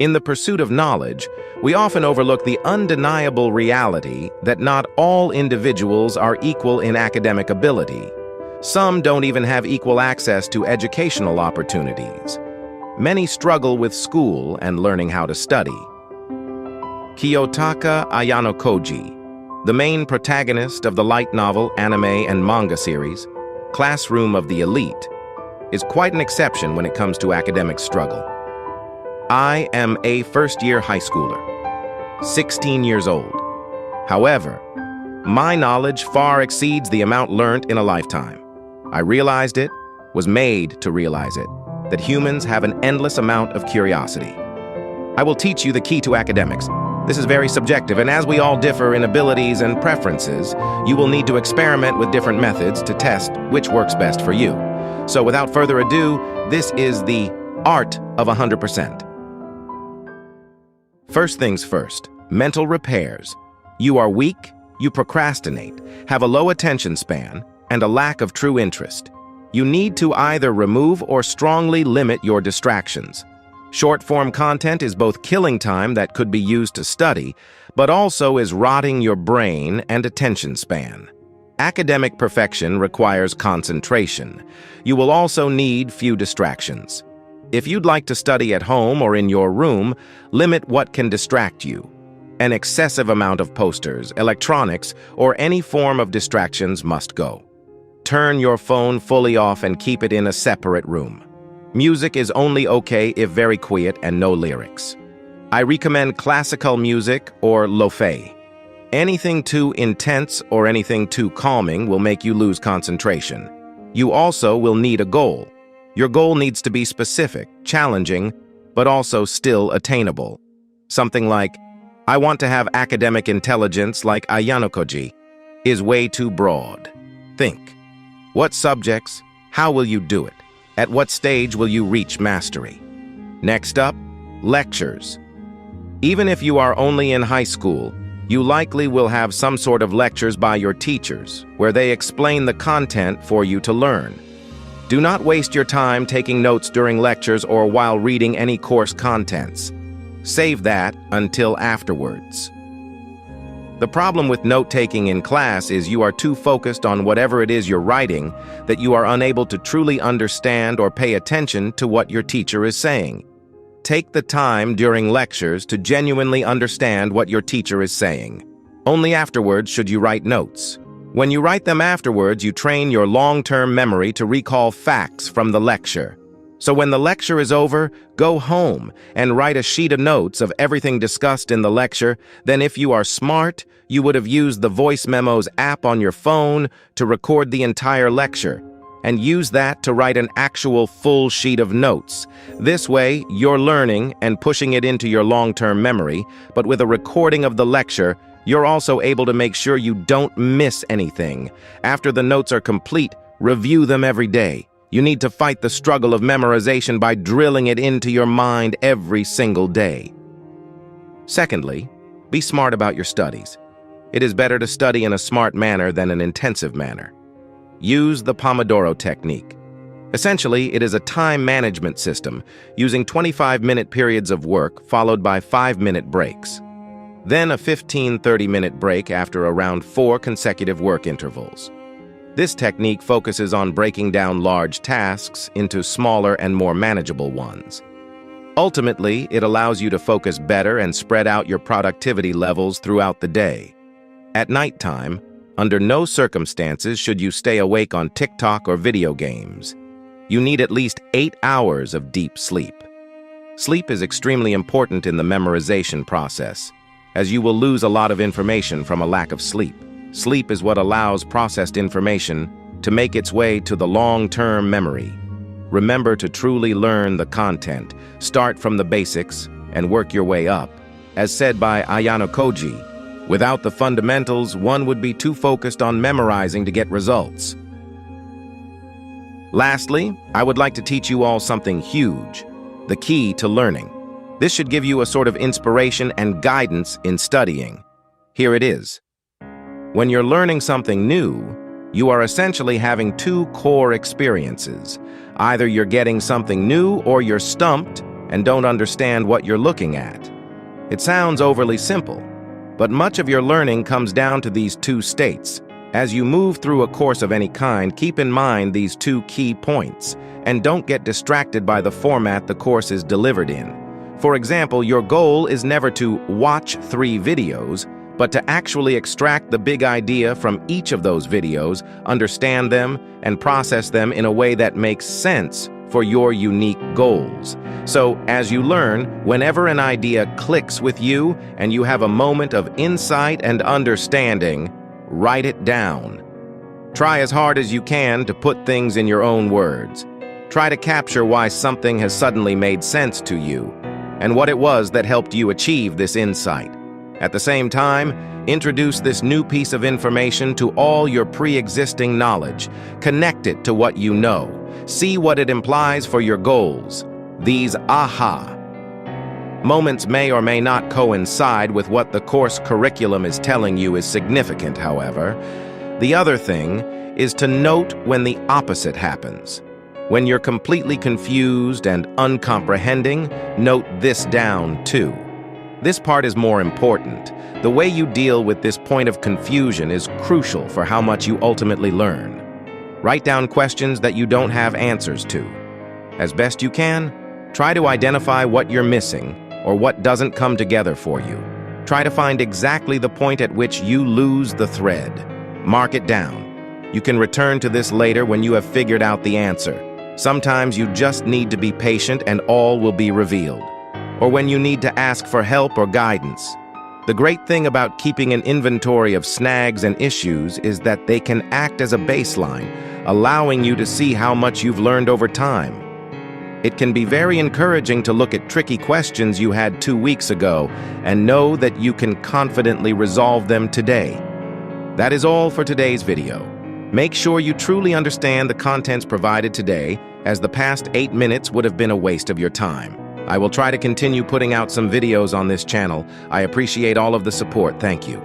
In the pursuit of knowledge, we often overlook the undeniable reality that not all individuals are equal in academic ability. Some don't even have equal access to educational opportunities. Many struggle with school and learning how to study. Kiyotaka Ayanokoji, the main protagonist of the light novel, anime, and manga series, Classroom of the Elite, is quite an exception when it comes to academic struggle. I am a first-year high schooler, 16 years old. However, my knowledge far exceeds the amount learned in a lifetime. I realized it, was made to realize it, that humans have an endless amount of curiosity. I will teach you the key to academics. This is very subjective, and as we all differ in abilities and preferences, you will need to experiment with different methods to test which works best for you. So without further ado, this is the art of 100%. First things first, mental repairs. You are weak, you procrastinate, have a low attention span, and a lack of true interest. You need to either remove or strongly limit your distractions. Short-form content is both killing time that could be used to study, but also is rotting your brain and attention span. Academic perfection requires concentration. You will also need few distractions. If you'd like to study at home or in your room, limit what can distract you. An excessive amount of posters, electronics, or any form of distractions must go. Turn your phone fully off and keep it in a separate room. Music is only okay if very quiet and no lyrics. I recommend classical music or lo-fi. Anything too intense or anything too calming will make you lose concentration. You also will need a goal. Your goal needs to be specific, challenging, but also still attainable. Something like, I want to have academic intelligence like Ayanokoji, is way too broad. Think. What subjects? How will you do it? At what stage will you reach mastery? Next up, lectures. Even if you are only in high school, you likely will have some sort of lectures by your teachers, where they explain the content for you to learn. Do not waste your time taking notes during lectures or while reading any course contents. Save that until afterwards. The problem with note-taking in class is you are too focused on whatever it is you're writing that you are unable to truly understand or pay attention to what your teacher is saying. Take the time during lectures to genuinely understand what your teacher is saying. Only afterwards should you write notes. When you write them afterwards, you train your long-term memory to recall facts from the lecture. So when the lecture is over, go home and write a sheet of notes of everything discussed in the lecture. Then if you are smart, you would have used the Voice Memos app on your phone to record the entire lecture and use that to write an actual full sheet of notes. This way, you're learning and pushing it into your long-term memory, but with a recording of the lecture, you're also able to make sure you don't miss anything. After the notes are complete, review them every day. You need to fight the struggle of memorization by drilling it into your mind every single day. Secondly, be smart about your studies. It is better to study in a smart manner than an intensive manner. Use the Pomodoro technique. Essentially, it is a time management system using 25-minute periods of work followed by 5-minute breaks. Then a 15-30-minute break after around 4 consecutive work intervals. This technique focuses on breaking down large tasks into smaller and more manageable ones. Ultimately, it allows you to focus better and spread out your productivity levels throughout the day. At nighttime, under no circumstances should you stay awake on TikTok or video games. You need at least 8 hours of deep sleep. Sleep is extremely important in the memorization process, as you will lose a lot of information from a lack of sleep. Sleep is what allows processed information to make its way to the long-term memory. Remember to truly learn the content, start from the basics, and work your way up. As said by Ayanokoji, without the fundamentals, one would be too focused on memorizing to get results. Lastly, I would like to teach you all something huge, the key to learning. This should give you a sort of inspiration and guidance in studying. Here it is. When you're learning something new, you are essentially having 2 core experiences. Either you're getting something new or you're stumped and don't understand what you're looking at. It sounds overly simple, but much of your learning comes down to these two states. As you move through a course of any kind, keep in mind these two key points, and don't get distracted by the format the course is delivered in. For example, your goal is never to watch 3 videos, but to actually extract the big idea from each of those videos, understand them, and process them in a way that makes sense for your unique goals. So, as you learn, whenever an idea clicks with you and you have a moment of insight and understanding, write it down. Try as hard as you can to put things in your own words. Try to capture why something has suddenly made sense to you, and what it was that helped you achieve this insight. At the same time, introduce this new piece of information to all your pre-existing knowledge. Connect it to what you know. See what it implies for your goals. These aha moments may or may not coincide with what the course curriculum is telling you is significant, however. The other thing is to note when the opposite happens. When you're completely confused and uncomprehending, note this down too. This part is more important. The way you deal with this point of confusion is crucial for how much you ultimately learn. Write down questions that you don't have answers to. As best you can, try to identify what you're missing or what doesn't come together for you. Try to find exactly the point at which you lose the thread. Mark it down. You can return to this later when you have figured out the answer. Sometimes you just need to be patient and all will be revealed. Or when you need to ask for help or guidance. The great thing about keeping an inventory of snags and issues is that they can act as a baseline, allowing you to see how much you've learned over time. It can be very encouraging to look at tricky questions you had 2 weeks ago and know that you can confidently resolve them today. That is all for today's video. Make sure you truly understand the contents provided today, as the past 8 minutes would have been a waste of your time. I will try to continue putting out some videos on this channel. I appreciate all of the support. Thank you.